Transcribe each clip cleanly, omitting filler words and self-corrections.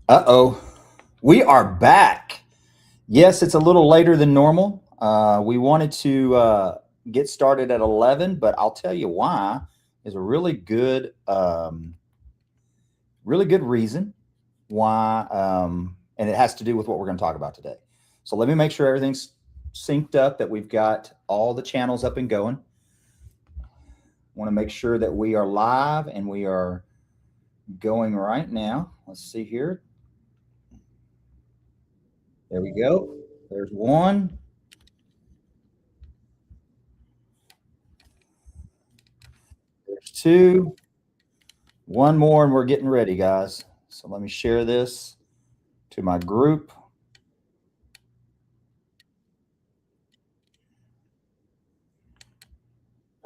Uh-oh. We are back. Yes, it's a little later than normal. We wanted to get started at 11, but I'll tell you why. Is a really good reason why, and it has to do with what we're going to talk about today. So let me make sure everything's synced up, that we've got all the channels up and going. Want to make sure that we are live and we are going right now. Let's see here. There we go. There's one. There's two. One more, and we're getting ready, guys. So let me share this to my group.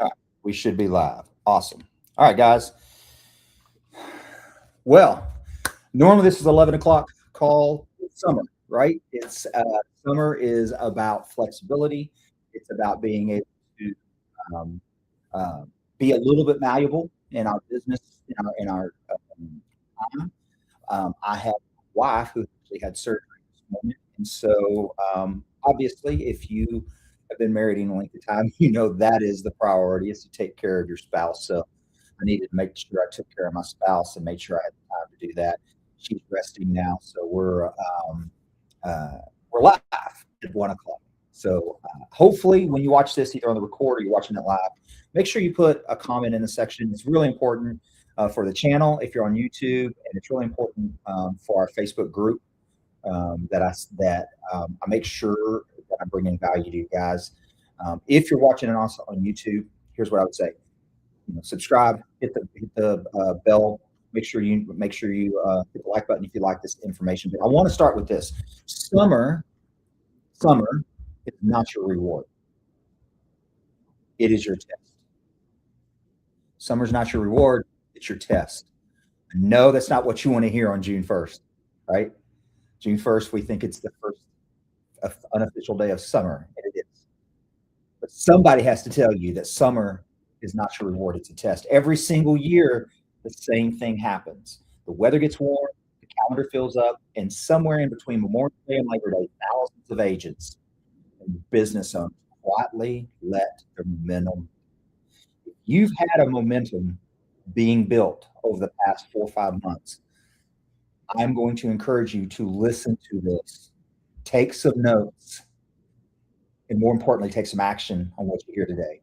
All right, we should be live. Awesome. All right, guys. Well, normally this is 11 o'clock call. It's summer, right? It's summer is about flexibility. It's about being able to um, uh, be a little bit malleable in our business, in our time. I have a wife who actually had surgery this morning, and so obviously, if you have been married any length of time, you know that is the priority, is to take care of your spouse. So I needed to make sure I took care of my spouse and made sure I had the time to do that. She's resting now, so we're live at 1 o'clock. So hopefully, when you watch this, either on the record or you're watching it live, make sure you put a comment in the section. It's really important for the channel if you're on YouTube, and it's really important for our Facebook group that I make sure that I'm bringing value to you guys. If you're watching it also on YouTube, here's what I would say: subscribe, hit the bell. Make sure you hit the like button if you like this information. But I want to start with this: summer is not your reward; it is your test. Summer's not your reward; it's your test. No, that's not what you want to hear on June 1st, right? June 1st, we think it's the first unofficial day of summer, and it is. But somebody has to tell you that summer is not your reward, it's a test. Every single year, the same thing happens. The weather gets warm, the calendar fills up, and somewhere in between Memorial Day and Labor Day, thousands of agents and business owners quietly let their momentum. If you've had a momentum being built over the past 4 or 5 months, I'm going to encourage you to listen to this, take some notes, and more importantly, take some action on what you hear today.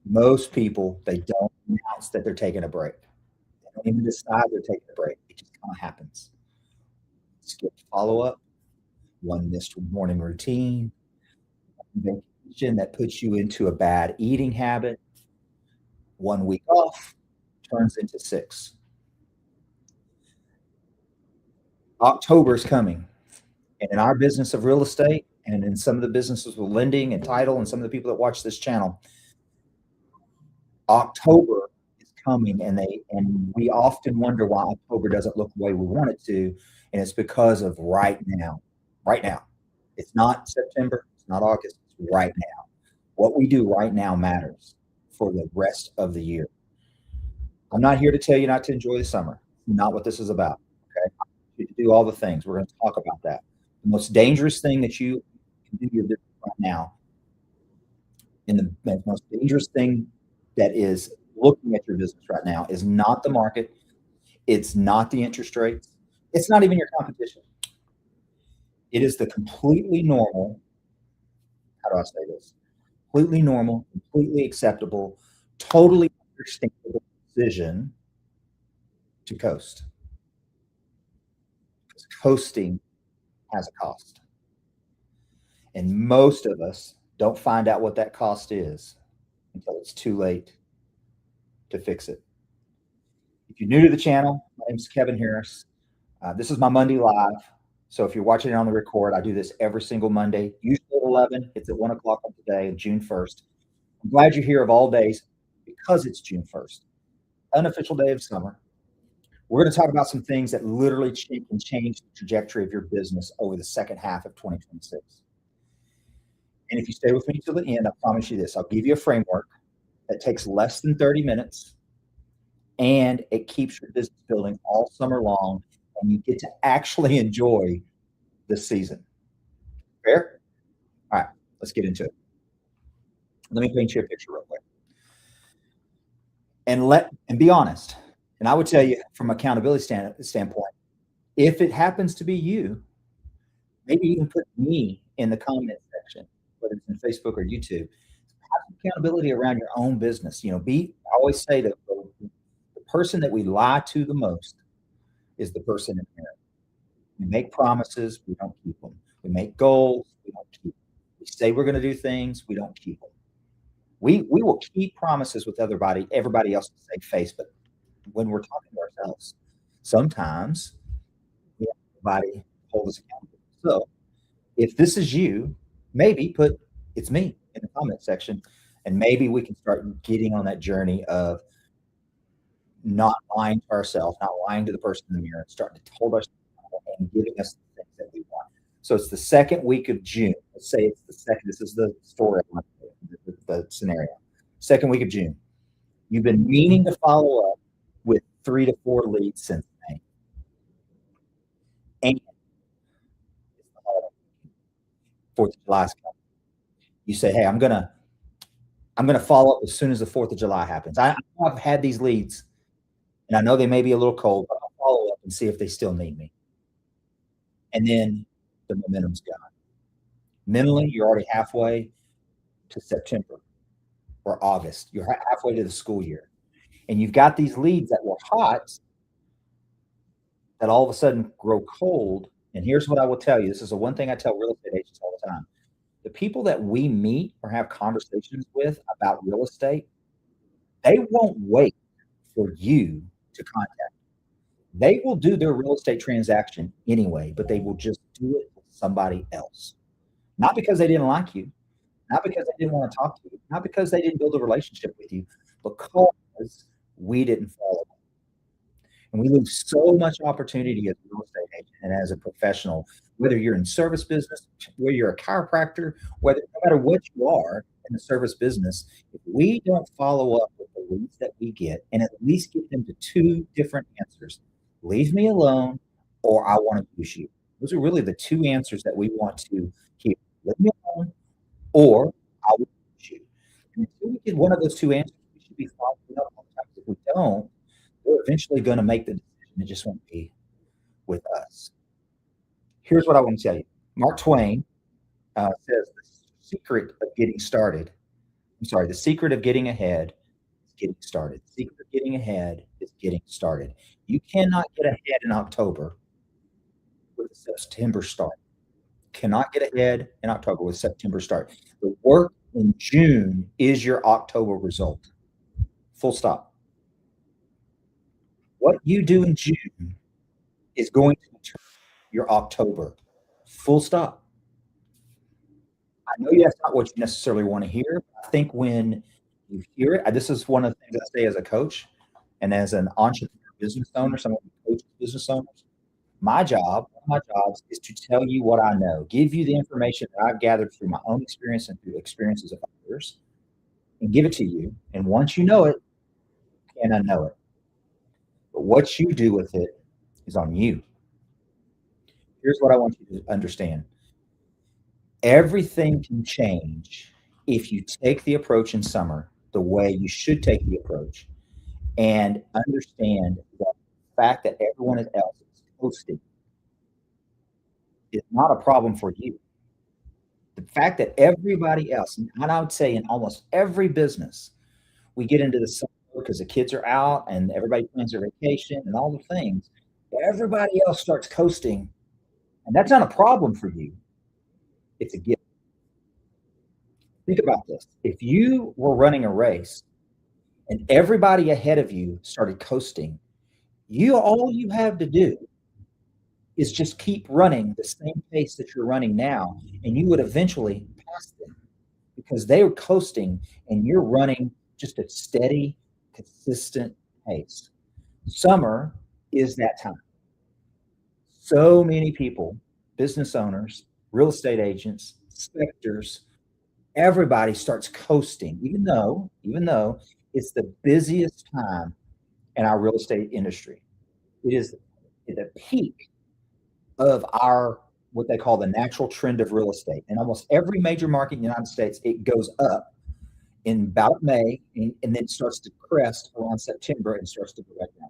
Most people, they don't announce that they're taking a break. They don't even decide they're taking a break. It just kind of happens. Skipped follow up, one missed morning routine, one vacation that puts you into a bad eating habit, 1 week off turns into 6. October is coming. And in our business of real estate, and in some of the businesses with lending and title, and some of the people that watch this channel, October is coming, and we often wonder why October doesn't look the way we want it to, and it's because of right now. Right now. It's not September, it's not August, it's right now. What we do right now matters for the rest of the year. I'm not here to tell you not to enjoy the summer. Not what this is about. Okay. You to do all the things. We're going to talk about that. The most dangerous thing that you can do your business right now, and the most dangerous thing that is looking at your business right now, is not the market. It's not the interest rates. It's not even your competition. It is the completely normal, how do I say this? Completely normal, completely acceptable, totally understandable decision to coast. Because coasting has a cost. And most of us don't find out what that cost is until it's too late to fix it. If you're new to the channel, my name is Kevin Harris. This is my Monday Live. So if you're watching it on the record, I do this every single Monday, usually at 11. It's at 1 o'clock on today, June 1st. I'm glad you're here of all days because it's June 1st, unofficial day of summer. We're going to talk about some things that literally can change the trajectory of your business over the second half of 2026. And if you stay with me till the end, I promise you this: I'll give you a framework that takes less than 30 minutes, and it keeps your business building all summer long, and you get to actually enjoy this season. Fair? All right, let's get into it. Let me paint you a picture real quick. And be honest. And I would tell you from accountability standpoint, if it happens to be you, maybe you can put me in the comment section, whether it's in Facebook or YouTube. Have accountability around your own business. I always say that the person that we lie to the most is the person in the mirror. We make promises, we don't keep them. We make goals, we don't keep them. We say we're going to do things, we don't keep them. We will keep promises with everybody else to save face, but when we're talking to ourselves, sometimes we have everybody hold us accountable. So if this is you, maybe put "it's me" in the comment section, and maybe we can start getting on that journey of not lying to ourselves, not lying to the person in the mirror, and starting to hold ourselves accountable and giving us the things that we want. So it's the second week of June. Let's say it's the second. This is the story, the scenario. Second week of June. You've been meaning to follow up with 3 to 4 leads since May. And it's the holiday. 4th of July is coming. You say, hey, I'm gonna follow up as soon as the 4th of July happens. I've had these leads, and I know they may be a little cold, but I'll follow up and see if they still need me. And then the momentum's gone. Mentally, you're already halfway to September or August. You're halfway to the school year. And you've got these leads that were hot that all of a sudden grow cold. And here's what I will tell you. This is the one thing I tell real estate agents all the time. The people that we meet or have conversations with about real estate, they won't wait for you to contact them. They will do their real estate transaction anyway, but they will just do it with somebody else. Not because they didn't like you, not because they didn't want to talk to you, not because they didn't build a relationship with you, because we didn't follow up. And we lose so much opportunity as a real estate agent and as a professional, whether you're in service business, whether you're a chiropractor, no matter what you are in the service business, if we don't follow up with the leads that we get and at least get them to 2 different answers, leave me alone or I want to use you. Those are really the 2 answers that we want to hear. Leave me alone or I will use you. And until we get one of those 2 answers, we should be following up on time. If we don't, we're eventually going to make the decision. It just won't be with us. Here's what I want to tell you. Mark Twain says the secret of getting ahead is getting started. The secret of getting ahead is getting started. You cannot get ahead in October with a September start. Cannot get ahead in October with September start. The work in June is your October result. Full stop. What you do in June is going to determine your October. Full stop. I know that's not what you necessarily want to hear. I think when you hear it, this is one of the things I say as a coach and as an entrepreneur business owner, someone who coaches business owners. One of my jobs is to tell you what I know, give you the information that I've gathered through my own experience and through the experiences of others, and give it to you. And once you know it, you can unknow it. But what you do with it is on you. Here's what I want you to understand. Everything can change if you take the approach in summer the way you should take the approach and understand that the fact that everyone else is posting is not a problem for you. The fact that everybody else, and I would say in almost every business, we get into the summer because the kids are out and everybody plans their vacation and all the things. Everybody else starts coasting, and that's not a problem for you. It's a gift. Think about this. If you were running a race and everybody ahead of you started coasting, all you have to do is just keep running the same pace that you're running now, and you would eventually pass them because they were coasting and you're running just a steady, consistent pace. Summer is that time. So many people, business owners, real estate agents, inspectors, everybody starts coasting, even though it's the busiest time in our real estate industry. It is at the peak of our what they call the natural trend of real estate. In almost every major market in the United States, it goes up in about May and then starts to crest around September and starts to go back down.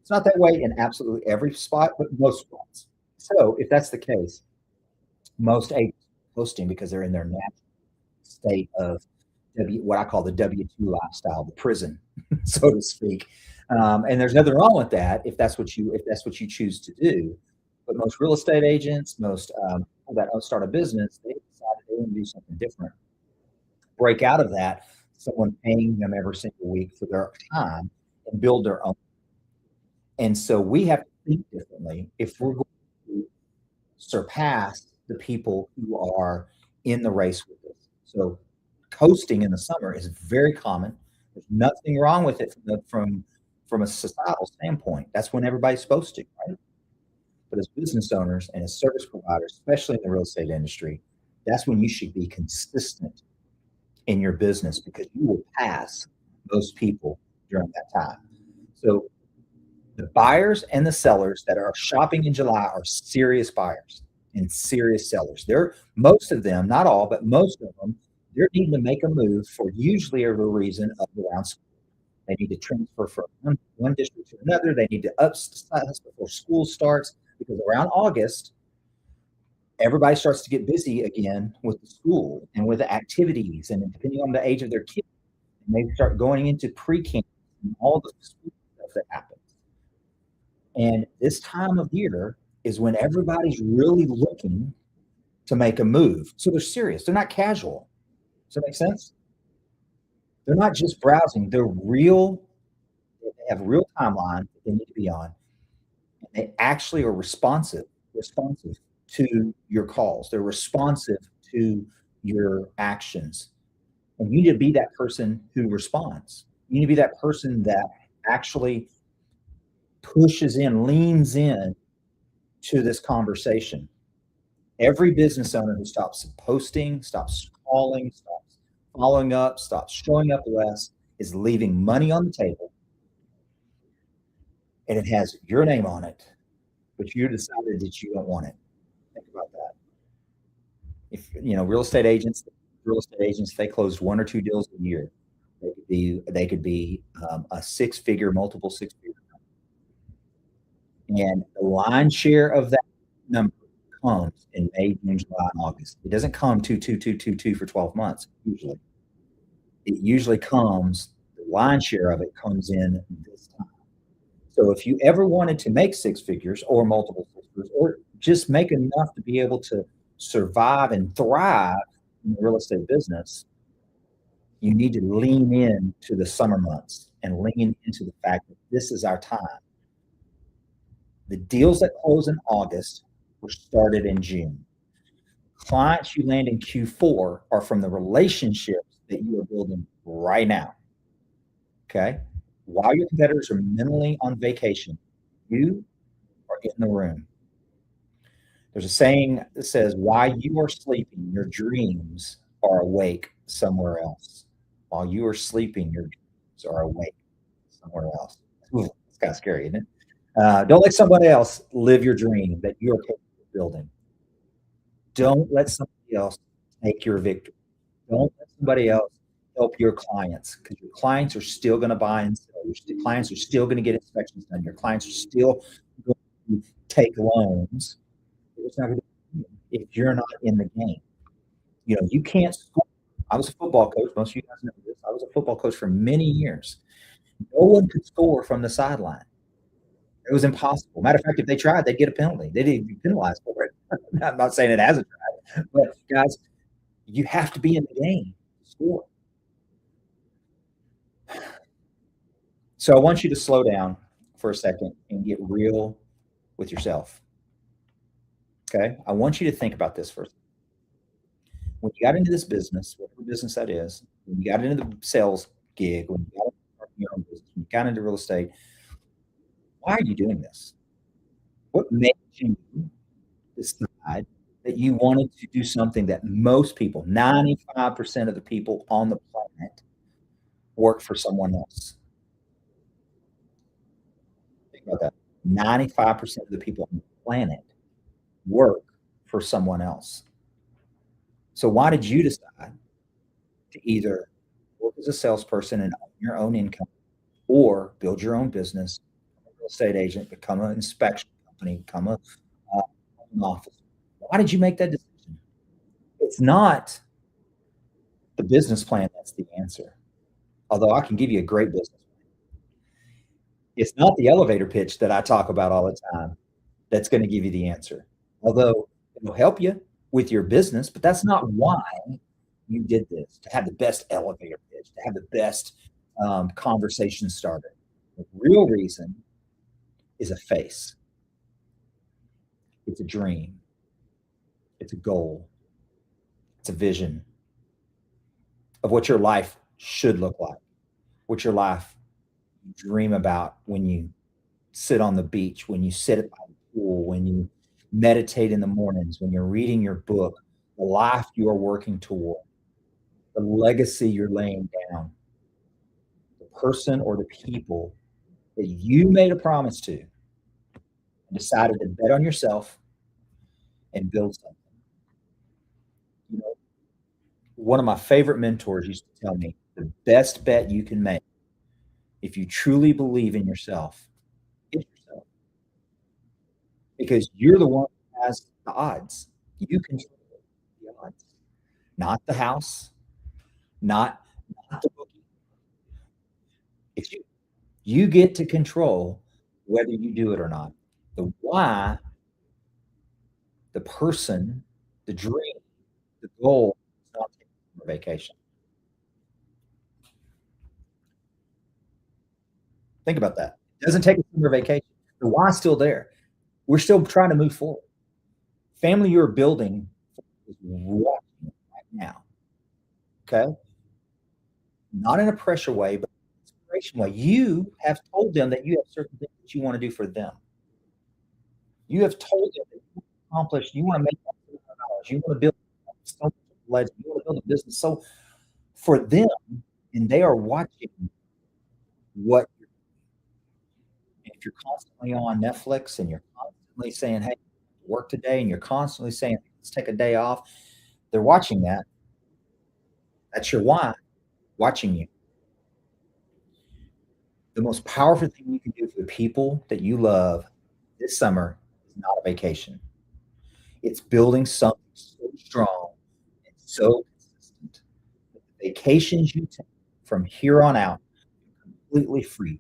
It's not that way in absolutely every spot, but most spots. So if that's the case, most agents are posting because they're in their natural state of what I call the W-2 lifestyle, the prison, so to speak. And there's nothing wrong with that if that's what you choose to do. But most real estate agents, most people that start a business, they decided they want to do something different. Break out of that, someone paying them every single week for their time and build their own. And so we have to think differently if we're going to surpass the people who are in the race with us. So coasting in the summer is very common. There's nothing wrong with it from a societal standpoint. That's when everybody's supposed to, right? But as business owners and as service providers, especially in the real estate industry, that's when you should be consistent in your business because you will pass most people during that time. So the buyers and the sellers that are shopping in July are serious buyers and serious sellers. They're most of them, not all, but most of them, they're needing to make a move for usually a reason of around school. They need to transfer from one district to another. They need to upsize before school starts because around August, everybody starts to get busy again with the school and with the activities, and depending on the age of their kids, they start going into pre-camp and all the school stuff that happens. And this time of year is when everybody's really looking to make a move. So they're serious. They're not casual. Does that make sense? They're not just browsing. They're real. They have a real timeline that they need to be on. And they actually are responsive to your calls. They're responsive to your actions. And you need to be that person who responds. You need to be that person that actually pushes in, leans in to this conversation. Every business owner who stops posting, stops calling, stops following up, stops showing up less is leaving money on the table. And it has your name on it, but you decided that you don't want it. Think about that. If real estate agents, they closed one or two deals a year. They could be a multiple six-figure number. And the lion's share of that number comes in May, June, July, and August. It doesn't come 2 for 12 months. It usually comes. The lion's share of it comes in this time. So if you ever wanted to make six figures or multiple six figures, or just make enough to be able to survive and thrive in the real estate business, you need to lean into the summer months and lean into the fact that this is our time. The deals that close in August were started in June. Clients you land in Q4 are from the relationships that you are building right now. Okay? While your competitors are mentally on vacation, you are in the room. There's a saying that says, while you are sleeping, your dreams are awake somewhere else. While you are sleeping, your dreams are awake somewhere else. Ooh, it's kind of scary, isn't it? Don't let somebody else live your dream that you're capable of building. Don't let somebody else take your victory. Don't let somebody else help your clients, because your clients are still going to buy and sell. Your clients are still going to get inspections done. Your clients are still going to take loans. It's not going to if you're not in the game. You can't score. I was a football coach. Most of you guys know this. I was a football coach for many years. No one could score from the sideline. It was impossible. Matter of fact, if they tried, they'd get a penalty. They'd be penalized for it. I'm not saying it hasn't tried, but guys, you have to be in the game to score. So I want you to slow down for a second and get real with yourself. Okay? I want you to think about this first. When you got into this business, whatever business that is, when you got into the sales gig, when you got into your own business, when you got into real estate, why are you doing this? What made you decide that you wanted to do something that most people, 95% of the people on the planet, work for someone else? Think about that. 95% of the people on the planet work for someone else. So why did you decide to either work as a salesperson and own your own income, or build your own business, become a real estate agent, become an inspection company, become an office? Why did you make that decision? It's not the business plan that's the answer. Although I can give you a great business plan. It's not the elevator pitch that I talk about all the time that's going to give you the answer. Although it'll help you with your business, but that's not why you did this, to have the best elevator pitch, to have the best conversation starter. The real reason is a face. It's a dream. It's a goal. It's a vision of what your life should look like, what your life you dream about when you sit on the beach, when you sit at the pool, when you meditate in the mornings, when you're reading your book, the life you are working toward, the legacy you're laying down, the person or the people that you made a promise to and decided to bet on yourself and build something. You know, one of my favorite mentors used to tell me the best bet you can make if you truly believe in yourself is yourself, because you're the one who has the odds. You control the odds, not the house, not, not the bookie. It's you. You get to control whether you do it or not. The why, the person, the dream, the goal is not taking a vacation. Think about that. It doesn't take a summer vacation. The why's still there. We're still trying to move forward. Family you're building is watching right now. Okay. Not in a pressure way, but inspiration way. You have told them that you have certain things that you want to do for them. You have told them that you want to accomplish, you want to make $1,000, you want to build so much legend, you want to build a business. So for them, and they are watching what if you're constantly on Netflix and you're constantly saying, hey, work today, and you're constantly saying, let's take a day off, they're watching that. That's your why, watching you. The most powerful thing you can do for the people that you love this summer is not a vacation. It's building something so strong and so consistent that the vacations you take from here on out are completely free.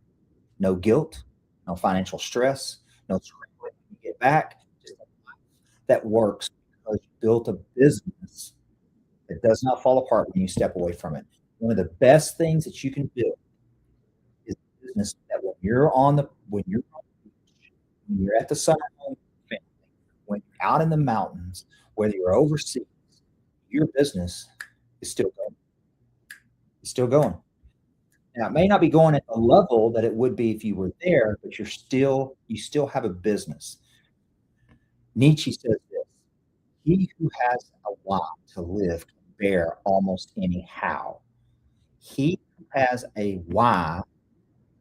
No guilt, no financial stress, no scrambling when you get back. Just a life that works because you built a business that does not fall apart when you step away from it. One of the best things that you can do is a business that when you're on the beach, when you're at the summer home with your family, when you're out in the mountains, whether you're overseas, your business is still going. It's still going. Now, it may not be going at the level that it would be if you were there, but you still have a business. Nietzsche says this: he who has a why to live can bear almost any how. He who has a why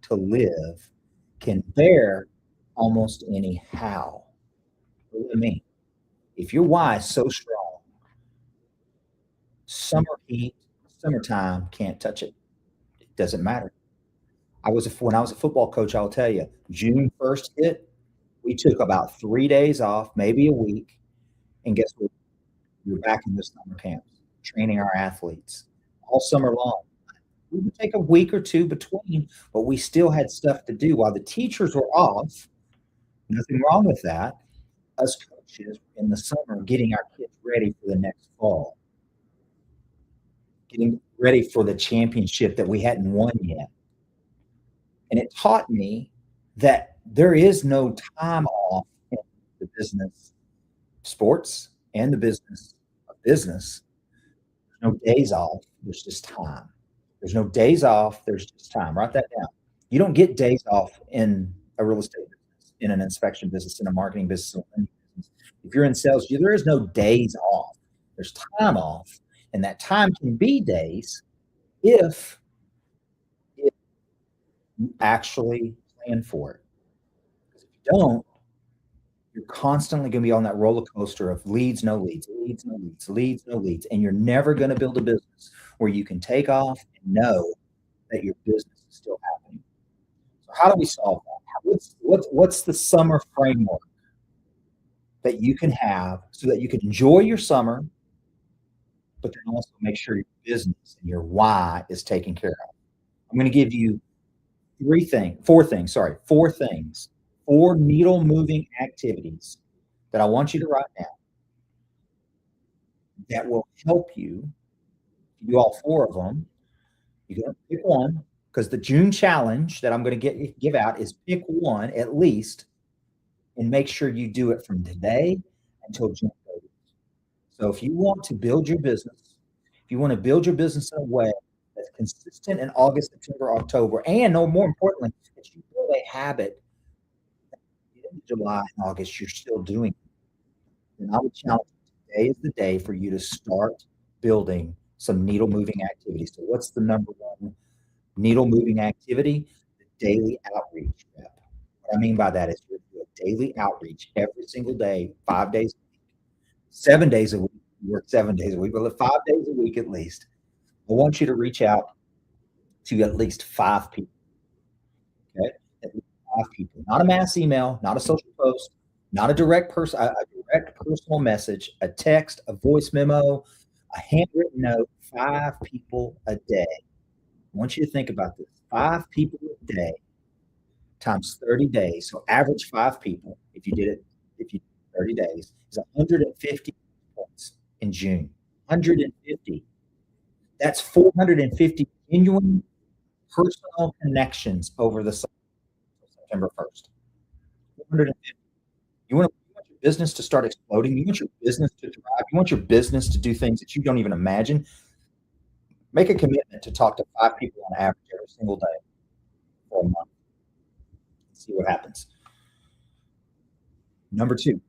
to live can bear almost any how. What do I mean? If your why is so strong, summer heat, summertime can't touch it. It doesn't matter. When I was a football coach, I'll tell you, June 1st hit, we took about 3 days off, maybe a week, and guess what? We were back in the summer camps, training our athletes all summer long. We would take a week or two between, but we still had stuff to do while the teachers were off. Nothing wrong with that. Us coaches in the summer getting our kids ready for the next fall, getting ready for the championship that we hadn't won yet. And it taught me that there is no time off in the business, sports, and the business of business. There's no days off. There's just time. There's no days off. There's just time. Write that down. You don't get days off in a real estate business, in an inspection business, in a marketing business. If you're in sales, there is no days off. There's time off. And that time can be days if you actually plan for it. If you don't, you're constantly going to be on that roller coaster of leads, no leads, leads, no leads, leads, no leads. And you're never going to build a business where you can take off and know that your business is still happening. So how do we solve that? What's the summer framework that you can have so that you can enjoy your summer, but then also make sure your business and your why is taken care of? I'm going to give you four things, four needle moving activities that I want you to write down that will help you. If you do all four of them, you can pick one, because the June challenge that I'm going to give out is pick one at least and make sure you do it from today until June 30th. So if you want to build your business, if you want to build your business in a way that's consistent in August, September, October, and no more importantly, that you build a habit that in July and August you're still doing it, then I would challenge you, today is the day for you to start building some needle moving activities. So what's the number one needle moving activity? The daily outreach rep. What I mean by that is you do a daily outreach every single day, 5 days a week, 7 days a week. You work 7 days a week, but 5 days a week at least. I want you to reach out to at least 5 people. Okay, at least 5 people. Not a mass email, not a social post, not a direct personal message, a text, a voice memo, a handwritten note. 5 people a day. I want you to think about this. 5 people a day times 30 days. So average 5 people, if you did 30 days, is 150 points in June. 150. That's 450 genuine personal connections over the September 1st. 450. You want your business to start exploding. You want your business to thrive. You want your business to do things that you don't even imagine. Make a commitment to talk to 5 people on average every single day for a month. See what happens. Number 2,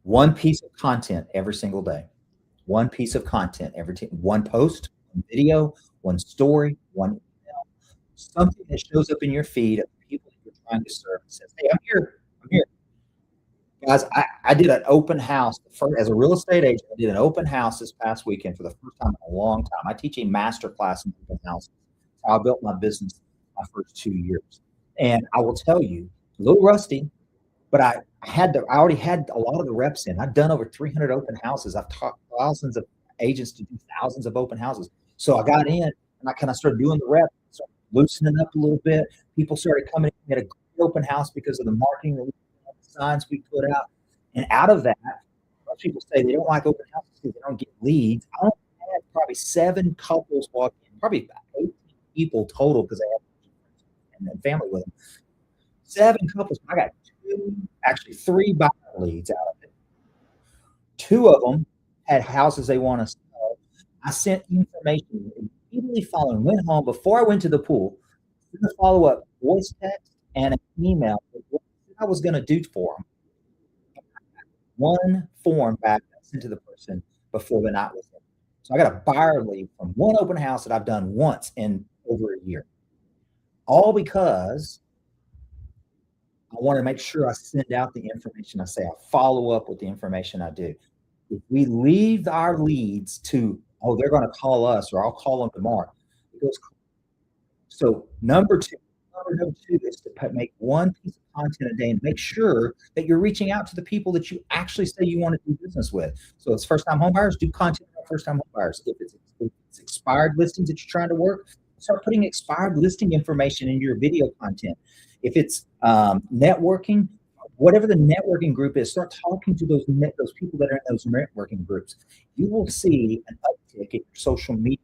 one piece of content every single day. One piece of content one post, one video, one story, one email, something that shows up in your feed of people that you're trying to serve and says, "Hey, I'm here. Guys, I did an open house as a real estate agent. I did an open house this past weekend for the first time in a long time. I teach a master class in open houses. That's how I built my business my first 2 years. And I will tell you, a little rusty, but I already had a lot of the reps in. I've done over 300 open houses. I've taught thousands of agents to do thousands of open houses. So I got in and I kind of started doing the reps, started loosening up a little bit. People started coming in at a great open house because of the marketing that we did, the signs we put out. And out of that, most people say they don't like open houses because they don't get leads. I only had probably 7 couples walk in, probably about 18 people total because they have and family with them. 7 couples. I got 3 buyer leads out of it. 2 of them had houses they want to sell. I sent information immediately following, went home before I went to the pool, sent a follow-up voice text and an email with what I was going to do for them. One form back sent to the person before the night was in. So I got a buyer lead from one open house that I've done once in over a year. All because I want to make sure I send out the information I say. I follow up with the information I do. If we leave our leads to, oh, they're going to call us or I'll call them tomorrow, it goes. So number two is to make one piece of content a day and make sure that you're reaching out to the people that you actually say you want to do business with. So it's first-time home buyers, do content for first-time home buyers. If it's expired listings that you're trying to work, start putting expired listing information in your video content. If it's networking, whatever the networking group is, start talking to those people that are in those networking groups. You will see an uptick in your social media,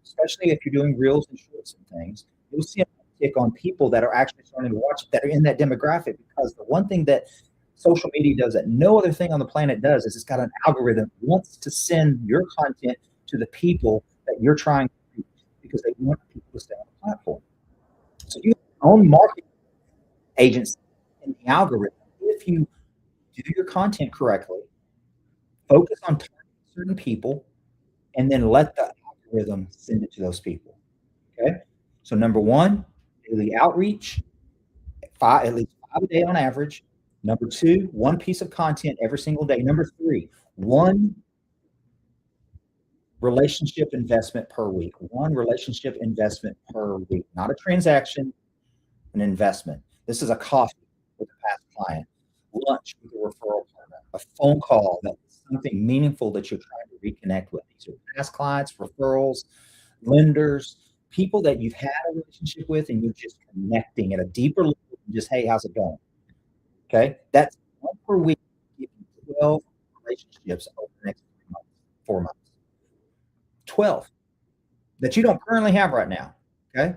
especially if you're doing reels and shorts and things. You'll see an uptick on people that are actually starting to watch, that are in that demographic, because the one thing that social media does that no other thing on the planet does is it's got an algorithm that wants to send your content to the people that you're trying to reach because they want people to stay on the platform. So you own marketing agency in the algorithm. If you do your content correctly, focus on targeting certain people, and then let the algorithm send it to those people. Okay. So number 1, daily outreach, at least 5 a day on average. Number 2, 1 piece of content every single day. Number 3, 1 relationship investment per week. 1 relationship investment per week. Not a transaction, an investment. This is a coffee with a past client, lunch with a referral partner, a phone call that's something meaningful that you're trying to reconnect with. These are past clients, referrals, lenders, people that you've had a relationship with and you're just connecting at a deeper level. Just, hey, how's it going? Okay. That's 1 per week. 12 relationships over the next 3 months, 4 months. 12 that you don't currently have right now. Okay.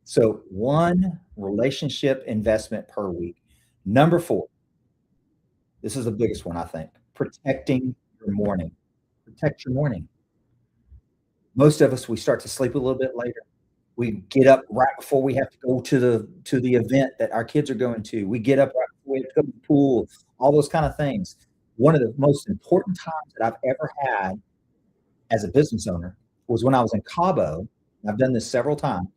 So 1 relationship investment per week. Number 4, this is the biggest one, I think, protecting your morning. Protect your morning. Most of us, we start to sleep a little bit later. We get up right before we have to go to the event that our kids are going to. We get up right before we have to go to the pool, all those kind of things. One of the most important times that I've ever had as a business owner was when I was in Cabo. I've done this several times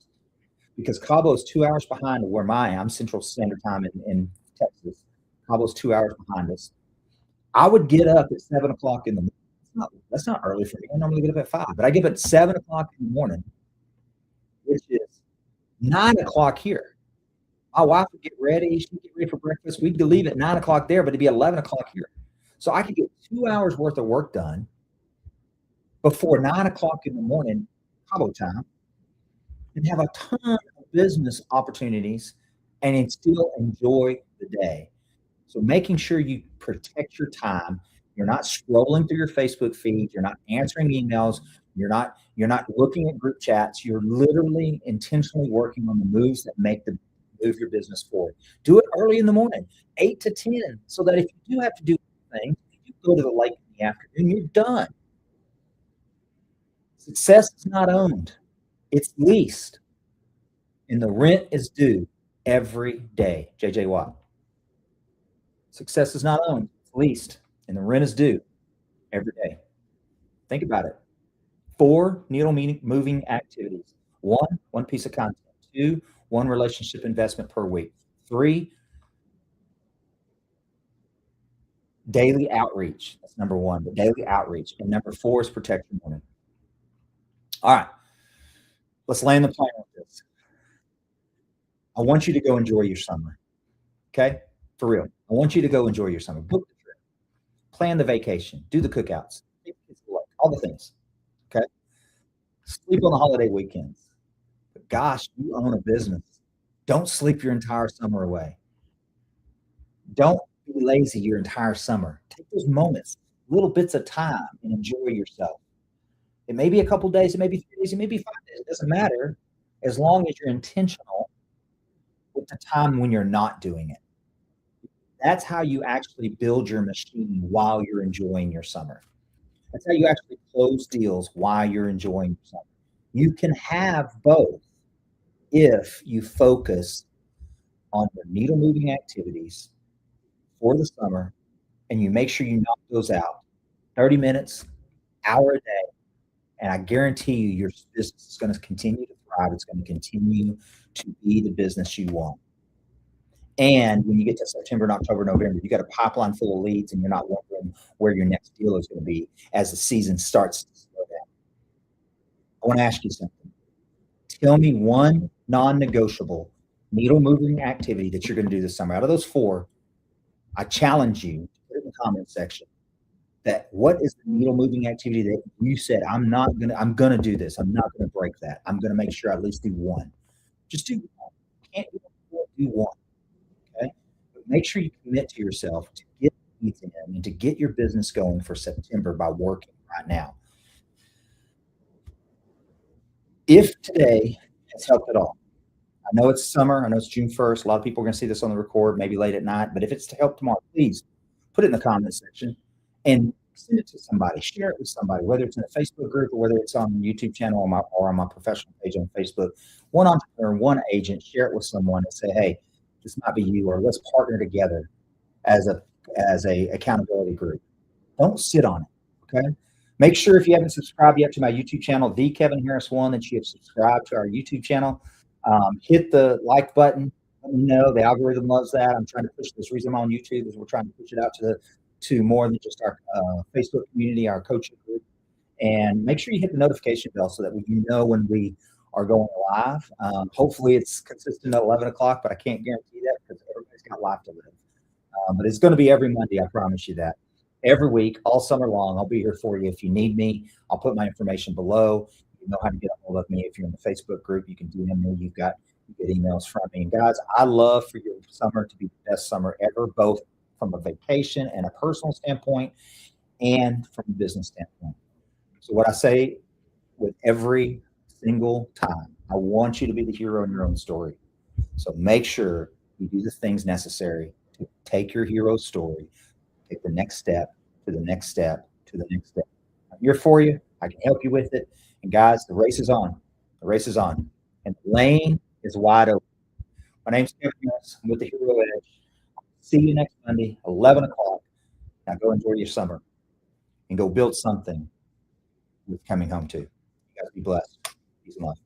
because Cabo is 2 hours behind where I'm Central Standard Time in Texas. Cabo's 2 hours behind us. I would get up at 7 o'clock in the morning. That's not early for me. I normally get up at 5, but I get up at 7 o'clock in the morning, which is 9 o'clock here. My wife would get ready. She'd get ready for breakfast. We'd leave at 9 o'clock there, but it'd be 11 o'clock here. So I could get 2 hours worth of work done before 9 o'clock in the morning, Cabo time, and have a ton of business opportunities and still enjoy the day. So making sure you protect your time. You're not scrolling through your Facebook feed. You're not answering emails. You're not looking at group chats. You're literally intentionally working on the moves that move your business forward. Do it early in the morning, 8 to 10, so that if you do have to do things, you go to the lake in the afternoon, you're done. Success is not owned. It's leased. And the rent is due every day. J.J. Watt. Success is not owned. It's leased. And the rent is due every day. Think about it. 4 needle moving activities. 1 piece of content. 2, 1 relationship investment per week. 3, daily outreach. That's number 1, the daily outreach. And number 4 is protect your morning. All right. Let's land the plane with this. I want you to go enjoy your summer. Okay? For real. I want you to go enjoy your summer. Book the trip. Plan the vacation. Do the cookouts. All the things. Okay? Sleep on the holiday weekends. But gosh, you own a business. Don't sleep your entire summer away. Don't be lazy your entire summer. Take those moments, little bits of time, and enjoy yourself. It may be a couple days, it may be 3 days, it may be 5 days. It doesn't matter as long as you're intentional with the time when you're not doing it. That's how you actually build your machine while you're enjoying your summer. That's how you actually close deals while you're enjoying your summer. You can have both if you focus on your needle moving activities for the summer and you make sure you knock those out 30 minutes, hour a day. And I guarantee you, your business is going to continue to thrive. It's going to continue to be the business you want. And when you get to September and October, November, you got a pipeline full of leads and you're not wondering where your next deal is going to be as the season starts to slow down. I want to ask you something. Tell me 1 non-negotiable needle moving activity that you're going to do this summer. Out of those 4, I challenge you to put it in the comment section. That what is the needle moving activity that you said, I'm going to do this. I'm not going to break that. I'm going to make sure I at least do 1. Just do 1. You can't do 1. Okay. But make sure you commit to yourself to get leads in and to get your business going for September by working right now. If today has helped at all, I know it's summer. I know it's June 1st. A lot of people are going to see this on the record, maybe late at night. But if it's to help tomorrow, please put it in the comment section. And send it to somebody, share it with somebody, whether it's in a Facebook group or whether it's on the YouTube channel or on my professional page on Facebook. 1 entrepreneur, 1 agent, share it with someone and say, hey, this might be you, or let's partner together as a accountability group. Don't sit on it, okay? Make sure if you haven't subscribed yet to my YouTube channel, The Kevin Harris 1, that you have subscribed to our YouTube channel. Hit the like button. Let me know. The algorithm loves that. I'm trying to push this. Reason I'm on YouTube is we're trying to push it out to more than just our Facebook community, our coaching group. And make sure you hit the notification bell so that you know when we are going live. Hopefully it's consistent at 11 o'clock, but I can't guarantee that because everybody's got life to live. But it's going to be every Monday. I promise you that. Every week, all summer long, I'll be here for you. If you need me, I'll put my information below. You know how to get a hold of me. If you're in the Facebook group, you can DM me. You get emails from me. And guys, I love for your summer to be the best summer ever, both from a vacation and a personal standpoint and from a business standpoint. So what I say with every single time, I want you to be the hero in your own story. So make sure you do the things necessary to take your hero story, take the next step to the next step to the next step. I'm here for you. I can help you with it. And guys, the race is on. The race is on. And the lane is wide open. My name's Kevin Harris. I'm with the Hero Edge. See you next Monday, 11 o'clock. Now go enjoy your summer and go build something with coming home to. You guys be blessed. Peace and love.